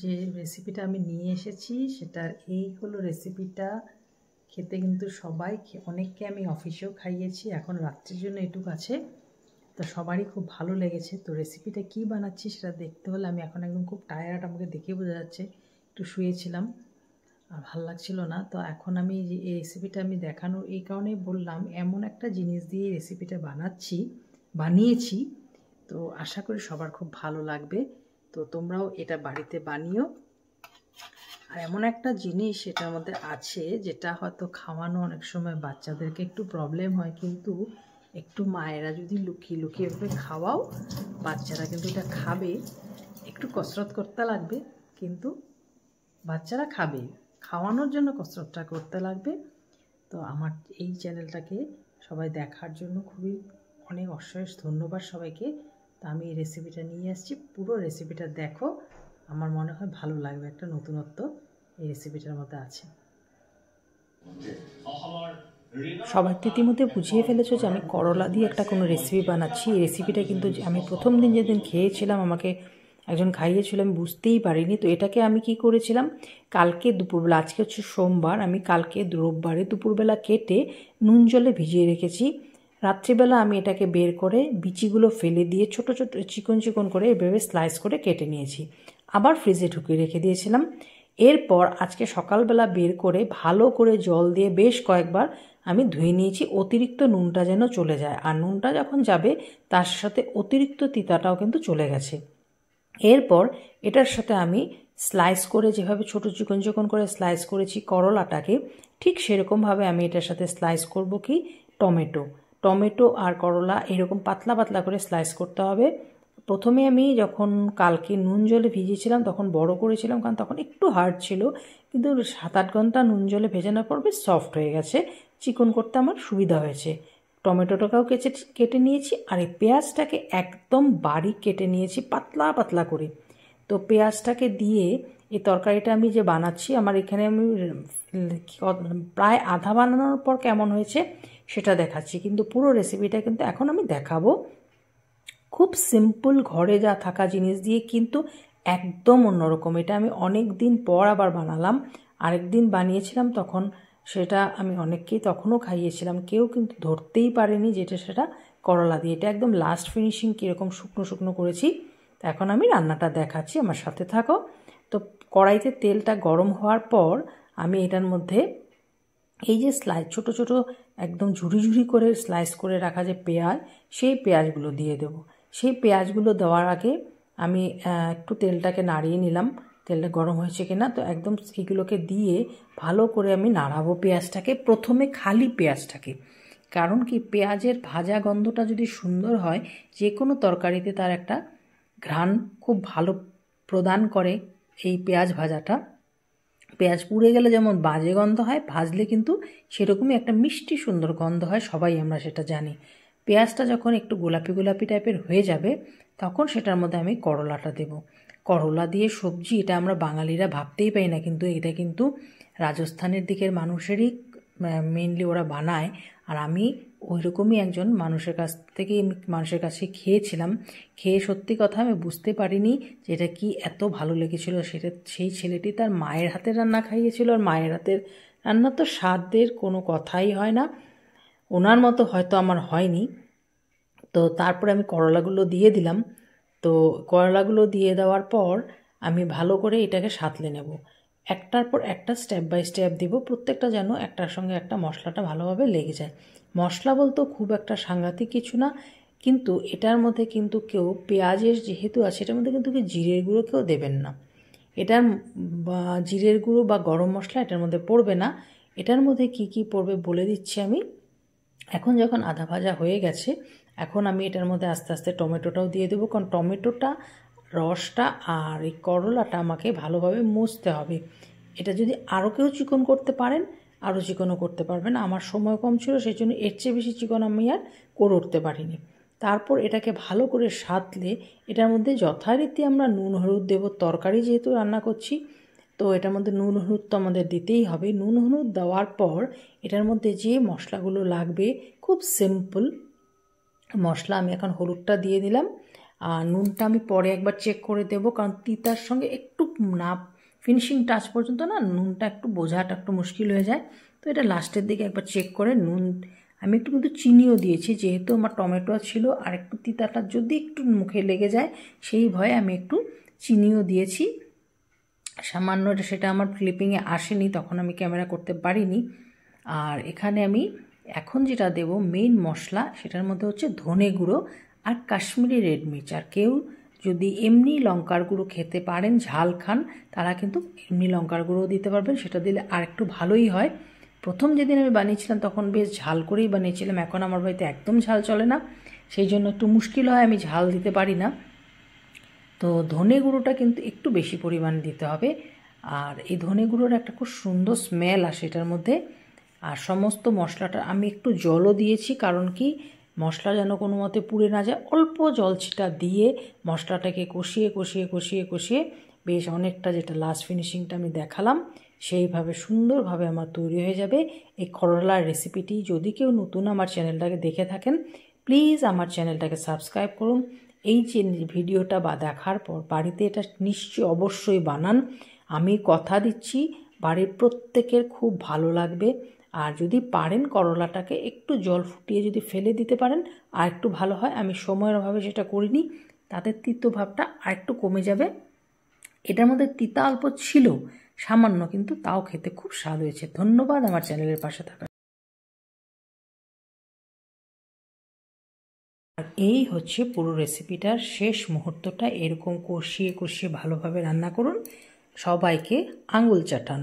যে রেসিপিটা আমি নিয়ে এসেছি সেটার এই হলো রেসিপিটা। খেতে কিন্তু সবাই, অনেককে আমি অফিসেও খাইয়েছি, এখন রাত্রির জন্য এটুকু আছে, তো সবারই খুব ভালো লেগেছে। তো রেসিপিটা কি বানাচ্ছি সেটা দেখতে হলে, আমি এখন একদম খুব টায়ার্ড, আমাকে দেখে বোঝা যাচ্ছে, একটু শুয়েছিলাম আর ভাল লাগছিল না। তো এখন আমি এই রেসিপিটা আমি দেখানোর এই কারণেই বললাম, এমন একটা জিনিস দিয়ে রেসিপিটা বানিয়েছি, তো আশা করি সবার খুব ভালো লাগবে। তো তোমরাও এটা বাড়িতে বানিও। আর এমন একটা জিনিস এটার মধ্যে আছে যেটা হয়তো খাওয়ানো অনেক সময় বাচ্চাদেরকে একটু প্রবলেম হয়, কিন্তু একটু মায়েরা যদি লুকিয়ে লুকিয়ে এভাবে খাওয়াও, বাচ্চারা কিন্তু এটা খাবে। একটু কসরত করতে লাগবে, কিন্তু বাচ্চারা খাবে। খাওয়ানোর জন্য কসরতটা করতে লাগবে। তো আমার এই চ্যানেলটাকে সবাই দেখার জন্য অনেক অশেষ ধন্যবাদ সবাইকে। তো আমি এই রেসিপিটা নিয়ে আসছি, পুরো রেসিপিটা দেখো, আমার মনে হয় ভালো লাগবে। একটা নতুনত্ব এই রেসিপিটার মধ্যে আছে। সবাই তো ইতিমধ্যে বুঝিয়ে ফেলেছো যে আমি করলা দিয়ে একটা কোনো রেসিপি বানাচ্ছি। এই রেসিপিটা কিন্তু আমি প্রথম দিন যেদিন খেয়েছিলাম, আমাকে একজন খাইয়েছিল, আমি বুঝতেই পারিনি। তো এটাকে আমি কি করেছিলাম, কালকে দুপুরবেলা, আজকে হচ্ছে সোমবার, আমি কালকে রোববারে দুপুরবেলা কেটে নুন জলে ভিজিয়ে রেখেছি। রাত্রিবেলা আমি এটাকে বের করে বিচিগুলো ফেলে দিয়ে ছোট ছোট চিকন চিকন করে এভাবে স্লাইস করে কেটে নিয়েছি, আবার ফ্রিজে ঢুকিয়ে রেখে দিয়েছিলাম। এরপর আজকে সকালবেলা বের করে ভালো করে জল দিয়ে বেশ কয়েকবার আমি ধুয়ে নিয়েছি, অতিরিক্ত নুনটা যেন চলে যায়। আর নুনটা যখন যাবে তার সাথে অতিরিক্ত তিতাটাও কিন্তু চলে গেছে। এরপর এটার সাথে আমি স্লাইস করে, যেভাবে ছোট চিকন চিকন করে স্লাইস করেছি করলাটাকে, ঠিক সেরকমভাবে আমি এটার সাথে স্লাইস করব কি টমেটো আর করলা এরকম পাতলা পাতলা করে স্লাইস করতে হবে। প্রথমে আমি যখন কালকে নুন জলে ভিজিয়েছিলাম তখন বড় করেছিলাম, কারণ তখন একটু হার্ড ছিল, কিন্তু 7-8 ঘন্টা নুন জলে ভেজানোর পর বেশ সফট হয়ে গেছে, চিকন করতে আমার সুবিধা হয়েছে। টমেটোটাকেও কেটে নিয়েছি, আর এই পেঁয়াজটাকে একদম বারিক কেটে নিয়েছি পাতলা পাতলা করে। তো পেঁয়াজটাকে দিয়ে এই তরকারিটা আমি যে বানাচ্ছি, আমার এখানে আমি প্রায় আধা বানানোর পর কেমন হয়েছে সেটা দেখাচ্ছি, কিন্তু পুরো রেসিপিটা কিন্তু এখন আমি দেখাবো। খুব সিম্পল, ঘরে যা থাকা জিনিস দিয়ে, কিন্তু একদম অন্যরকম। এটা আমি অনেক দিন পর আবার বানালাম। আরেকদিন বানিয়েছিলাম, তখন সেটা আমি অনেককেই তখনও খাইয়েছিলাম, কেউ কিন্তু ধরতেই পারেনি যেটা সেটা করলা দিয়ে। এটা একদম লাস্ট ফিনিশিং কীরকম শুকনো শুকনো করেছি। তো এখন আমি রান্নাটা দেখাচ্ছি, আমার সাথে থাকো। তো কড়াইতে তেলটা গরম হওয়ার পর আমি এটার মধ্যে এই যে ছোট ছোট একদম ঝুড়ি ঝুড়ি করে স্লাইস করে রাখা যে পেঁয়াজ, সেই পেঁয়াজগুলো দিয়ে দেবো। সেই পেঁয়াজগুলো দেওয়ার আগে আমি একটু তেলটাকে নাড়িয়ে নিলাম, তেলটা গরম হয়েছে কিনা। তো একদম সেইগুলোকে দিয়ে ভালো করে আমি নাড়াবো পেঁয়াজটাকে, প্রথমে খালি পেঁয়াজটাকে। কারণ কি, পেঁয়াজের ভাজা গন্ধটা যদি সুন্দর হয়, যে কোনো তরকারিতে তার একটা ঘ্রাণ খুব ভালো প্রদান করে এই পেঁয়াজ ভাজাটা। পেঁয়াজ পুড়ে গেলে যেমন বাজে গন্ধ হয়, ভাজলে কিন্তু সেরকমই একটা মিষ্টি সুন্দর গন্ধ হয়, সবাই আমরা সেটা জানি। পেঁয়াজটা যখন একটু গোলাপি গোলাপি টাইপের হয়ে যাবে, তখন সেটার মধ্যে আমি করলাটা দেব। করলা দিয়ে সবজি, এটা আমরা বাঙালিরা ভাবতেই পাই না, কিন্তু এটা কিন্তু রাজস্থানের দিকের মানুষেরই মেনলি ওরা বানায়। আর আমি ওই রকমই একজন মানুষের কাছে খেয়েছিলাম। খেয়ে সত্যি কথা আমি বুঝতে পারিনি যে এটা কি এত ভালো লেগেছিল। সেই ছেলেটি তার মায়ের হাতের রান্না খাইয়েছিল, আর মায়ের হাতের রান্না তো স্বাদের কোনো কথাই হয় না, ওনার মতো হয়তো আমার হয়নি। তো তারপরে আমি করলাগুলো দিয়ে দিলাম। তো করলাগুলো দিয়ে দেওয়ার পর আমি ভালো করে এটাকে সাঁতলে নেব, একটার পর একটা স্টেপ বাই স্টেপ দিব, প্রত্যেকটা যেন একটার সঙ্গে একটা মশলাটা ভালোভাবে লেগে যায়। মশলা বলতেও খুব একটা সাংঘাতিক কিছু না, কিন্তু এটার মধ্যে কিন্তু কেউ পেঁয়াজের যেহেতু আছে, এটার মধ্যে কিন্তু জিরের গুঁড়ো কেউ দেবেন না। এটার জিরের গুঁড়ো বা গরম মশলা এটার মধ্যে পড়বে না। এটার মধ্যে কি কি পড়বে বলে দিচ্ছি আমি। এখন যখন আধা ভাজা হয়ে গেছে, এখন আমি এটার মধ্যে আস্তে আস্তে টমেটোটাও দিয়ে দেবো, কারণ টমেটোটা রসটা আর এই করলাটা আমাকে ভালোভাবে মুছতে হবে। এটা যদি আরও কেউ চিকন করতে পারেন, আরও চিকনও করতে পারবেন। আমার সময় কম ছিল, সেই জন্য এর চেয়ে বেশি চিকন আমি আর করে উঠতে পারিনি। তারপর এটাকে ভালো করে সাঁতলে এটার মধ্যে যথারীতি আমরা নুন হলুদ দেবো, তরকারি যেহেতু রান্না করছি, তো এটার মধ্যে নুন হলুদ তো আমাদের দিতেই হবে। নুন হলুদ দেওয়ার পর এটার মধ্যে যে মশলাগুলো লাগবে, খুব সিম্পল মশলা, আমি এখন হলুদটা দিয়ে দিলাম, আর নুনটা আমি পরে একবার চেক করে দেবো, কারণ তিতার সঙ্গে একটু না ফিনিশিং টাচ পর্যন্ত না নুনটা একটু বোঝাটা একটু মুশকিল হয়ে যায়। তো এটা লাস্টের দিকে একবার চেক করে নুন, আমি একটু কিন্তু চিনিও দিয়েছি যেহেতু আমার টমেটো ছিল, আর একটু তিতাটা যদি একটু মুখে লেগে যায় সেই ভয়ে আমি একটু চিনিও দিয়েছি সামান্য। সেটা আমার ক্লিপিংয়ে আসেনি, তখন আমি ক্যামেরা করতে পারিনি। আর এখানে আমি এখন যেটা দেব মেইন মশলা, সেটার মধ্যে হচ্ছে ধনে গুঁড়ো আর কাশ্মীরি রেড মির্চ। আর কেউ যদি এমনি লঙ্কার গুঁড়ো খেতে পারেন, ঝাল খান, তারা কিন্তু এমনি লঙ্কার গুঁড়োও দিতে পারবেন, সেটা দিলে আর একটু ভালোই হয়। প্রথম যেদিন আমি বানিয়েছিলাম তখন বেশ ঝাল করেই বানিয়েছিলাম, এখন আমার বাড়িতে একদম ঝাল চলে না, সেই জন্য একটু মুশকিল হয়, আমি ঝাল দিতে পারি না। তো ধনে গুঁড়োটা কিন্তু একটু বেশি পরিমাণে দিতে হবে। আর এই ধনে গুঁড়োর একটা খুব সুন্দর স্মেল আসে এটার মধ্যে। আর সমস্ত মশলাটা আমি একটু জলও দিয়েছি, কারণ কি মশলা যেন কোনো মতে পুড়ে না যায়। অল্প জল ছিটা দিয়ে মশলাটাকে কষিয়ে কষিয়ে কষিয়ে কষিয়ে বেশ অনেকটা, যেটা লাস্ট ফিনিশিংটা আমি দেখালাম, সেইভাবে সুন্দরভাবে আমার তৈরি হয়ে যাবে এই করলার রেসিপিটি। যদি কেউ নতুন আমার চ্যানেলটাকে দেখে থাকেন, প্লিজ আমার চ্যানেলটাকে সাবস্ক্রাইব করুন। এই যে ভিডিওটা বা দেখার পর বাড়িতে এটা নিশ্চয়ই অবশ্যই বানান। আমি কথা দিচ্ছি বাড়ির প্রত্যেকের খুব ভালো লাগবে। আর যদি পারেন করলাটাকে একটু জল ফুটিয়ে যদি ফেলে দিতে পারেন আর একটু ভালো হয়। আমি সময়ের অভাবে সেটা করিনি, তাতে তিতো ভাবটা আর একটু কমে যাবে। এটার মধ্যে তিতা অল্প ছিল সামান্য, কিন্তু তাও খেতে খুব স্বাদ হয়েছে। ধন্যবাদ আমার চ্যানেলের পাশে থাকার। আর এই হচ্ছে পুরো রেসিপিটার শেষ মুহূর্তটা, এরকম কষিয়ে কষিয়ে ভালোভাবে রান্না করুন, সবাইকে আঙুল চাটান।